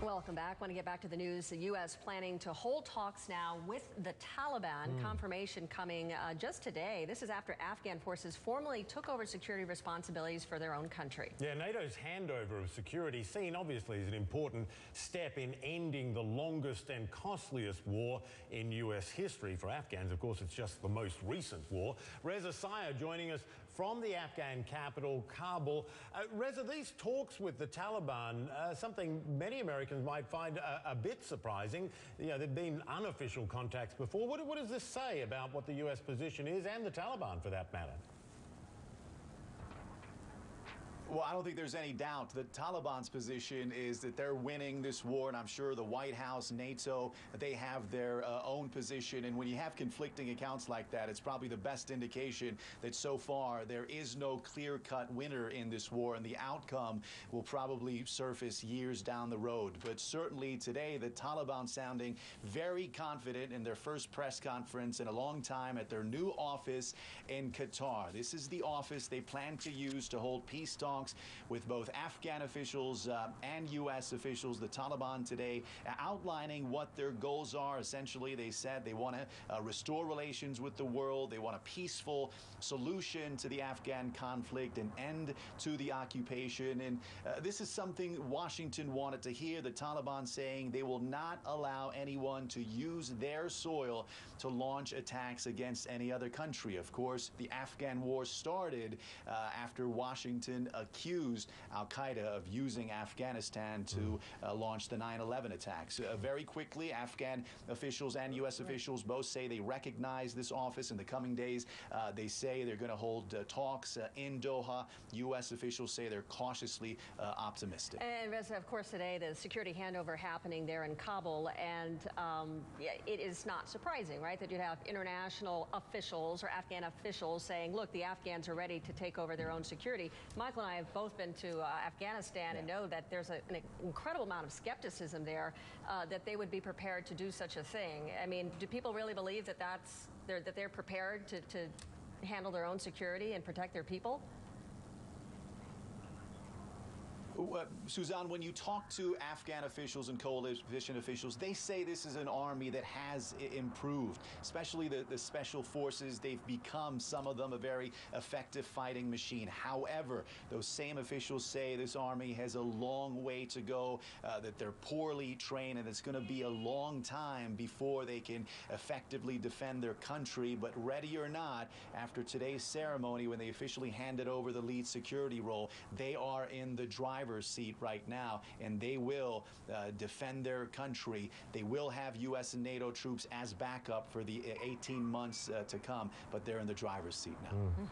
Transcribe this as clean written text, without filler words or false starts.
Welcome back. Want to get back to the news. The U.S. planning to hold talks now with the Taliban. Confirmation coming just today. This is after Afghan forces formally took over security responsibilities for their own country. Yeah, NATO's handover of security seen obviously as an important step in ending the longest and costliest war in U.S. history. For Afghans, of course, it's just the most recent war. Reza Sayar joining us from the Afghan capital, Kabul. Reza, these talks with the Taliban, something many Americans might find a bit surprising. You know, there've been unofficial contacts before. What does this say about what the U.S. position is, and the Taliban for that matter? Well, I don't think there's any doubt that Taliban's position is that they're winning this war, and I'm sure the White House, NATO, they have their own position. And when you have conflicting accounts like that, it's probably the best indication that so far there is no clear-cut winner in this war, and the outcome will probably surface years down the road. But certainly today, the Taliban sounding very confident in their first press conference in a long time at their new office in Qatar. This is the office they plan to use to hold peace talks with both Afghan officials and U.S. officials. The Taliban today outlining what their goals are. Essentially, they said they want to restore relations with the world. They want a peaceful solution to the Afghan conflict, an end to the occupation. And this is something Washington wanted to hear. The Taliban saying they will not allow anyone to use their soil to launch attacks against any other country. Of course, the Afghan war started after Washington accused al-Qaeda of using Afghanistan to launch the 9/11 attacks. Very quickly, Afghan officials and U.S. officials both say they recognize this office in the coming days. They say they're going to hold talks in Doha. U.S. officials say they're cautiously optimistic. And of course, today the security handover happening there in Kabul, and it is not surprising, right, that you'd have international officials or Afghan officials saying, look, the Afghans are ready to take over their own security. Michael and I have both been to Afghanistan and know that there's an incredible amount of skepticism there that they would be prepared to do such a thing. I mean, do people really believe that they're prepared to handle their own security and protect their people? Suzanne, when you talk to Afghan officials and coalition officials, they say this is an army that has improved, especially the special forces. They've become, some of them, a very effective fighting machine. However, those same officials say this army has a long way to go, that they're poorly trained, and it's going to be a long time before they can effectively defend their country. But ready or not, after today's ceremony, when they officially handed over the lead security role, they are in the driver's seat right now, and they will defend their country. They will have U.S. and NATO troops as backup for the 18 months to come, but they're in the driver's seat now.